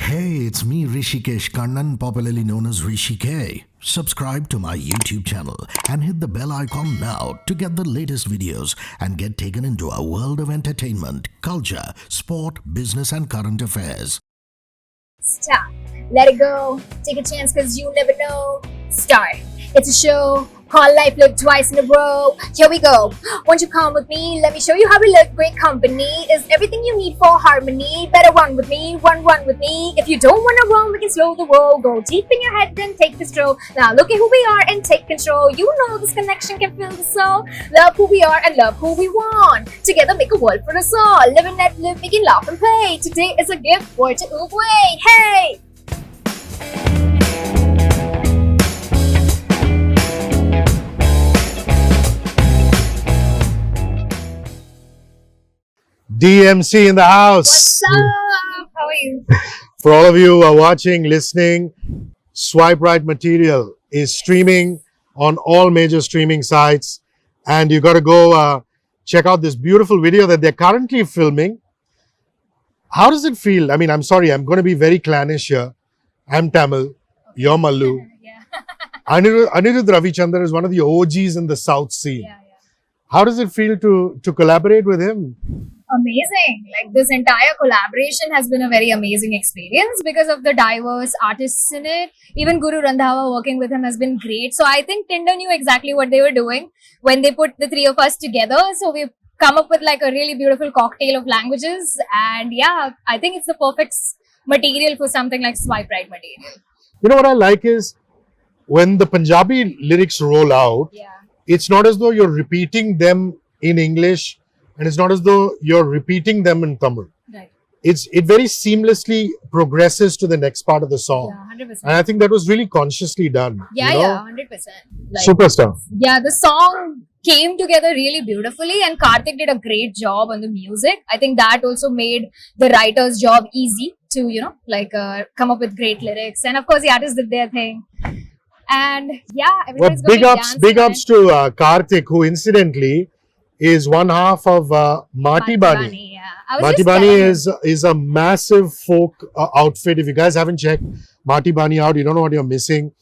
Hey, it's me Hrishikesh Kannan, popularly known as Hrishi K. Subscribe to my YouTube channel and hit the bell icon now to get the latest videos and get taken into a world of entertainment, culture, sport, business and current affairs. Stop. Let it go. Take a chance because you never know. Start. It's a show called Life Look Twice in a Row. Here we go. Won't you come with me? Let me show you how we look. Great company is everything you need for harmony. Better run with me. Run with me. If you don't want to run, we can slow the roll. Go deep in your head and take the stroll. Now look at who we are and take control. You know this connection can fill the soul. Love who we are and love who we want. Together make a world for us all. Live and let live, making laugh and play. Today is a gift for to away. Hey! DMC in the house. What's up? How are you? For all of you who are watching, listening, Swipe Right Material is streaming on all major streaming sites, and you got to go check out this beautiful video that they're currently filming. How does it feel? I mean, I'm sorry, I'm going to be very clannish here. I'm Tamil, you're Mallu. Yeah. Anirudh Ravichander is one of the OGs in the South scene. Yeah. How does it feel to collaborate with him? Amazing. Like this entire collaboration has been a very amazing experience because of the diverse artists in it. Even Guru Randhawa working with him has been great. So I think Tinder knew exactly what they were doing when they put the three of us together. So we've come up with like a really beautiful cocktail of languages. And yeah, I think it's the perfect material for something like Swipe Right Material. You know what I like is when the Punjabi lyrics roll out, Yeah. it's not as though you're repeating them in English, and it's not as though you're repeating them in Tamil. Right. It very seamlessly progresses to the next part of the song. Yeah, 100%. And I think that was really consciously done. Yeah, you know? yeah, 100%. Like, Superstar. yeah, the song came together really beautifully and Karthik did a great job on the music. I think that also made the writer's job easy to, come up with great lyrics. And of course, the artists did their thing. And yeah, Well, everybody's going big ups to Karthik, who incidentally is one half of Mati Bani. Yeah. I was Mati just Bani telling him. is a massive folk outfit. If you guys haven't checked Mati Bani out, you don't know what you're missing.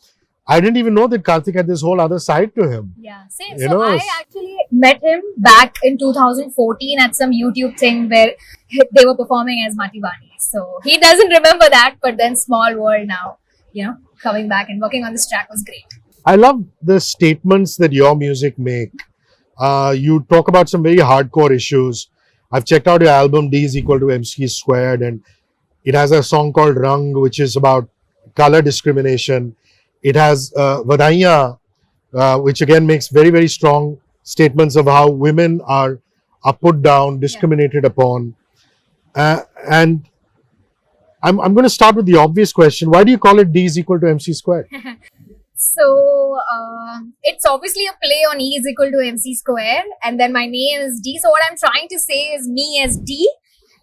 I didn't even know that Karthik had this whole other side to him. Yeah, same. You So know, I actually met him back in 2014 at some YouTube thing where they were performing as Mati Bani. So he doesn't remember that, but then small world now, coming back and working on this track was great. I love the statements that your music make. You talk about some very hardcore issues. I've checked out your album D is equal to MC squared, and it has a song called Rang, which is about color discrimination. It has Vadaiya, which again makes very, very strong statements of how women are put down, discriminated upon. And I'm going to start with the obvious question. Why do you call it D is equal to MC squared? So it's obviously a play on E is equal to MC square, and then my name is D. So what I'm trying to say is me as D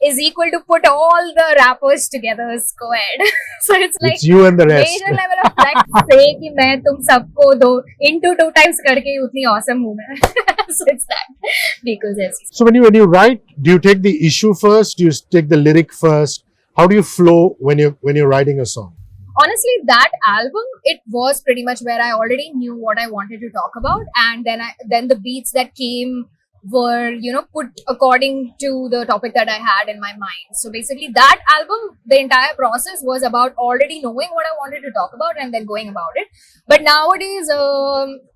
is equal to put all the rappers together squared. So it's like It's you and the rest. major level of flex say कि मैं तुम सबको दो into 2 times करके उतनी awesome हूँ मैं. So it's that because MC. So when you write, do you take the issue first? Do you take the lyric first? How do you flow when you're writing a song? Honestly, that album, it was pretty much where I already knew what I wanted to talk about, and then the beats that came were put according to the topic that I had in my mind. So basically that album, the entire process was about already knowing what I wanted to talk about and then going about it. But nowadays,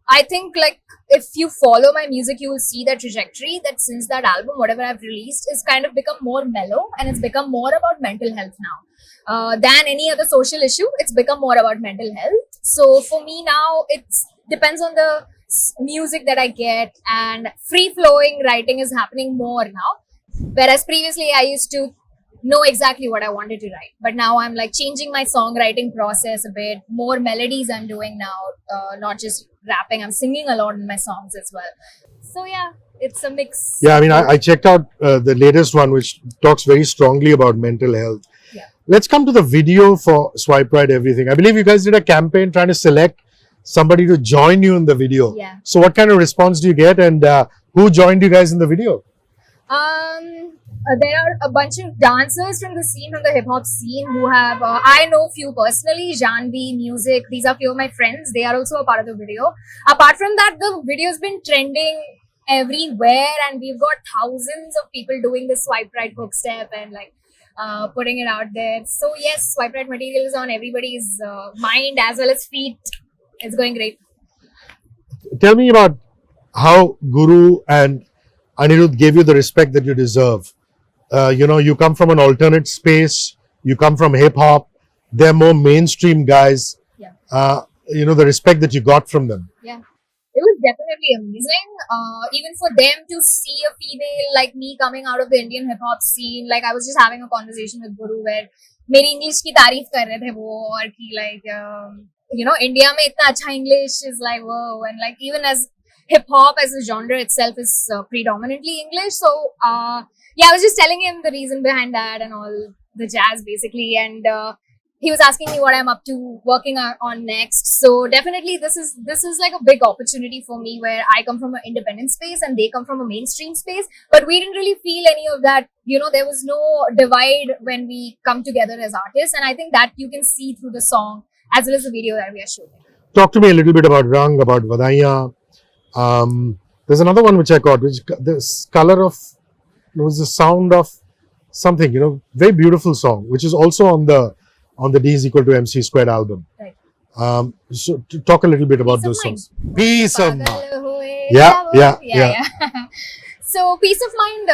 I think like if you follow my music, you will see that trajectory that since that album, whatever I've released is kind of become more mellow, and it's become more about mental health now. Than any other social issue, it's become more about mental health. So for me now, it depends on the music that I get, and free flowing writing is happening more now. Whereas previously I used to know exactly what I wanted to write, but now I'm like changing my songwriting process a bit. More melodies I'm doing now, not just rapping. I'm singing a lot in my songs as well. So yeah, it's a mix. Yeah, I mean, I checked out the latest one, which talks very strongly about mental health. Yeah. Let's come to the video for Swipe Right Everything. I believe you guys did a campaign trying to select somebody to join you in the video. Yeah. So what kind of response do you get, and who joined you guys in the video? there are a bunch of dancers from the scene, from the hip hop scene, who have, I know few personally, Janvi, Music, these are few of my friends. They are also a part of the video. Apart from that, the video's been trending everywhere, and we've got thousands of people doing the swipe right hook step and like putting it out there. So yes, swipe right material is on everybody's mind as well as feet. It's going great. Tell me about how Guru and Anirudh gave you the respect that you deserve. You come from an alternate space, you come from hip hop, they're more mainstream guys. Yeah. The respect that you got from them. Yeah. It was definitely amazing. Even for them to see a female like me coming out of the Indian hip hop scene. Like I was just having a conversation with Guru where मेरी English की तारीफ कर रहे थे वो और कि like India में इतना अच्छा English is like whoa, and like even as hip hop as a genre itself is predominantly English. So yeah, I was just telling him the reason behind that and all the jazz basically, and he was asking me what I'm up to working on next. So definitely this is like a big opportunity for me, where I come from an independent space and they come from a mainstream space, but we didn't really feel any of that. There was no divide when we come together as artists, and I think that you can see through the song as well as the video that we are shooting. Talk to me a little bit about Rang, about Vadaiyan. There's another one which I got, which this color of, it was the sound of something, very beautiful song, which is also on the D is equal to MC squared album. Right. So to talk a little bit about those songs. Peace of mind. Yeah. So Peace of Mind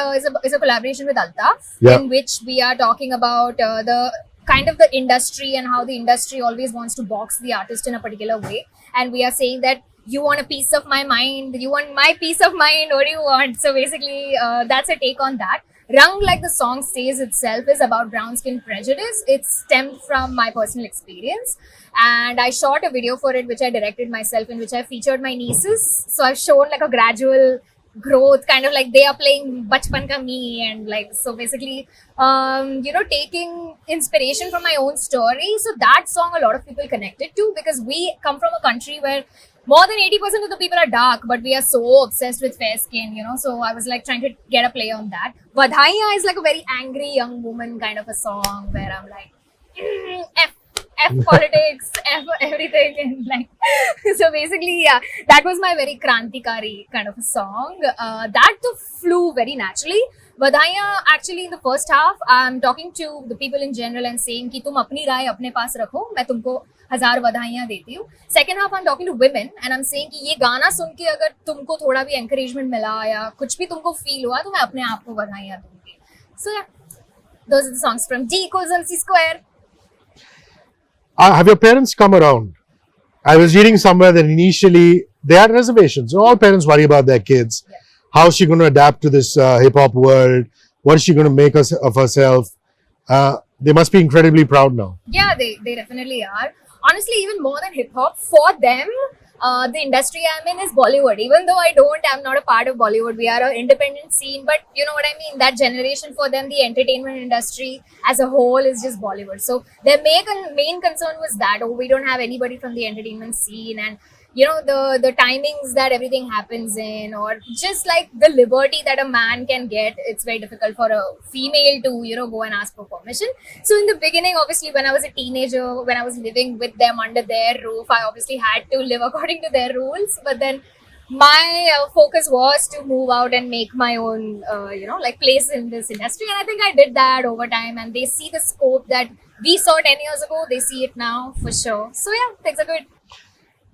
is a collaboration with Altaf, in which we are talking about the kind of the industry and how the industry always wants to box the artist in a particular way, and we are saying that you want a piece of my mind, you want my peace of mind, what do you want? So basically that's a take on that. Rang, like the song says itself, is about brown skin prejudice. It stemmed from my personal experience, and I shot a video for it which I directed myself, in which I featured my nieces. So I've shown like a gradual growth, kind of like they are playing Bachpan Ka Me, and like so basically taking inspiration from my own story. So that song a lot of people connected to, because we come from a country where more than 80% of the people are dark, but we are so obsessed with fair skin, So I was like trying to get a play on that. Vadaiyan is like a very angry young woman kind of a song, where I'm like, F politics, F everything, and like, so basically, yeah, that was my very Krantikari kind of a song. That too flew very naturally. Vadaiyan, actually in the first half, I'm talking to the people in general and saying कि तुम अपनी राय अपने पास रखो, मैं तुमको 1000 बधाइयाँ देती हूँ. Second half, I'm talking to women and I'm saying कि ये गाना सुन के अगर तुमको थोड़ा भी encouragement मिला या कुछ भी तुमको feel हुआ, तो मैं अपने आप को बधाइयाँ दूँगी. So yeah, those are the songs from D equals MC square. Have your parents come around? I was reading somewhere that initially they had reservations. All parents worry about their kids. Yeah. How is she going to adapt to this hip hop world? What is she going to make of herself? They must be incredibly proud now. Yeah, they definitely are. Honestly, even more than hip hop, for them, the industry I'm in is Bollywood. Even though I'm not a part of Bollywood. We are an independent scene, but you know what I mean? That generation, for them, the entertainment industry as a whole is just Bollywood. So their main concern was that, we don't have anybody from the entertainment scene, and the timings that everything happens in, or just like the liberty that a man can get, it's very difficult for a female to go and ask for permission. So in the beginning, obviously, when I was a teenager, when I was living with them under their roof, I obviously had to live according to their rules. But then my focus was to move out and make my own place in this industry, and I think I did that over time, and they see the scope that we saw 10 years ago. They see it now for sure. So yeah, things are good.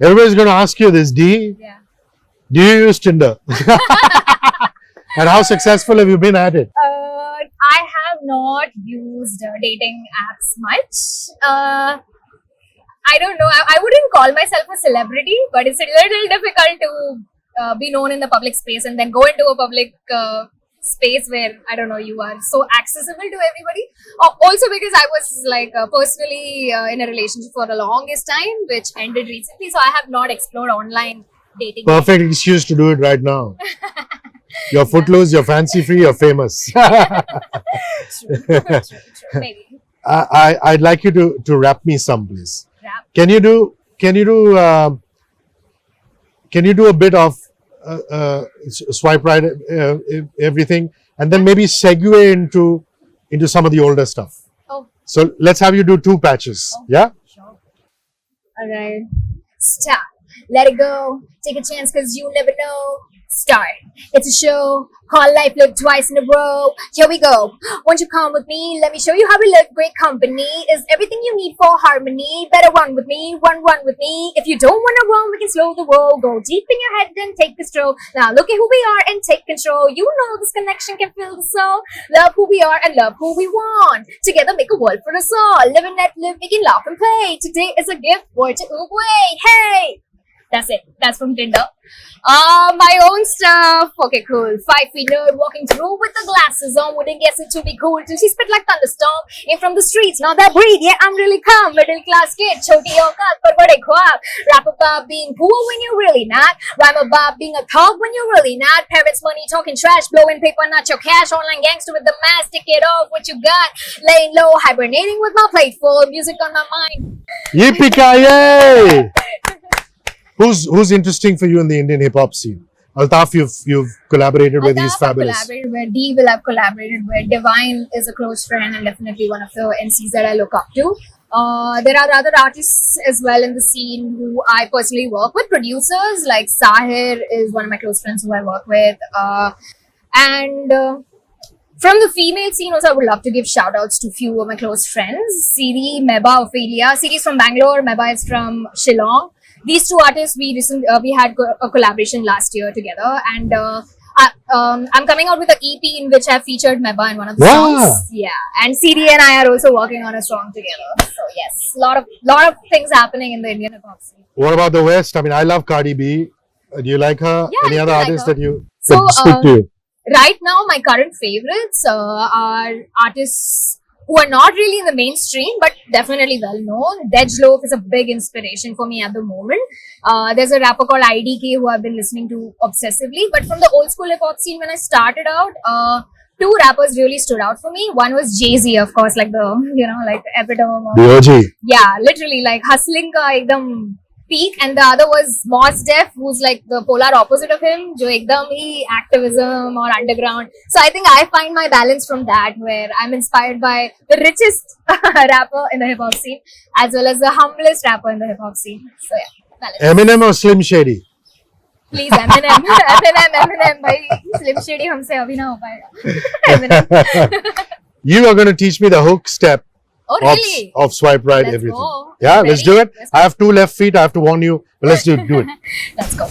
Everybody's going to ask you this, D. Yeah. Do you use Tinder? And how successful have you been at it? I have not used dating apps much. I don't know. I wouldn't call myself a celebrity, but it's a little difficult to be known in the public space and then go into a public space where, I don't know, you are so accessible to everybody. Also because I was like personally in a relationship for the longest time, which ended recently. So I have not explored online dating. Perfect excuse to do it right now. You're footloose, you're fancy free, you're famous. True. Maybe. I'd like you to rap me some, please. Rap? Can you do a bit of swipe right everything, and then maybe segue into some of the older stuff. Oh, So let's have you do 2 patches. Yeah? sure. Alright. Stop. Let it go. Take a chance because you never know. Start. It's a show. Call life live twice in a row. Here we go. Won't you come with me? Let me show you how we live. Great company is everything you need for harmony. Better run with me. Run with me. If you don't want to run, we can slow the roll. Go deep in your head and take the stroll. Now look at who we are and take control. You know this connection can fill the soul. Love who we are and love who we want. Together make a world for us all. Live and let live. We can laugh and play. Today is a gift for to away. Hey! That's it. That's from Tinder. My own stuff. Okay, cool. 5 feet nerd walking through with the glasses on. Wouldn't guess it to be cool till she spit like thunderstorm. In from the streets, not that breed. Yeah, I'm really calm. Middle class kid. Choti aukat, par bade khwab. Rap about being poor when you're really not. Rhyme about being a thug when you're really not. Parents' money talking trash. Blowing paper, not your cash. Online gangster with the mask. Take it off what you got. Laying low, hibernating with my plate full. Music on my mind. Yippee-ki-yay! Who's interesting for you in the Indian hip hop scene? Altaf, you've collaborated with. He's fabulous. I've collaborated with. D will have collaborated with. Divine is a close friend and definitely one of the MCs that I look up to. There are other artists as well in the scene who I personally work with. Producers like Sahir is one of my close friends who I work with. And from the female scene also, I would love to give shout outs to few of my close friends. Siri, Meba, Ophelia. Siri is from Bangalore. Meba is from Shillong. These 2 artists we had a collaboration last year together, and I'm coming out with an EP in which I featured Meba in one of the songs. Yeah, and CD and I are also working on a song together. So yes, lot of things happening in the Indian hip hop scene. What about the West? I mean, I love Cardi B. Do you like her? Yeah, Any other artists that you So, speak to you? Right now, my current favorites are artists who are not really in the mainstream, but definitely well known. Dejloaf is a big inspiration for me at the moment. There's a rapper called IDK who I've been listening to obsessively. But from the old school hip hop scene, when I started out, 2 rappers really stood out for me. One was Jay-Z, of course, like the epitome of The OG. Yeah, literally like hustling ka ekdam peak, and the other was Mos Def, who's like the polar opposite of him, jo ekdam hi activism or underground. So I think I find my balance from that, where I'm inspired by the richest rapper in the hip hop scene as well as the humblest rapper in the hip hop scene. So yeah, balance. Eminem or Slim Shady? Please, Eminem, Eminem, bhai. Slim Shady humse abhi na ho payega. Eminem. You are going to teach me the hook step Oh really? of swipe right Let's everything. go. Yeah, Ready? let's do it. Let's I have 2 left feet. I have to warn you. But let's do it. Let's go.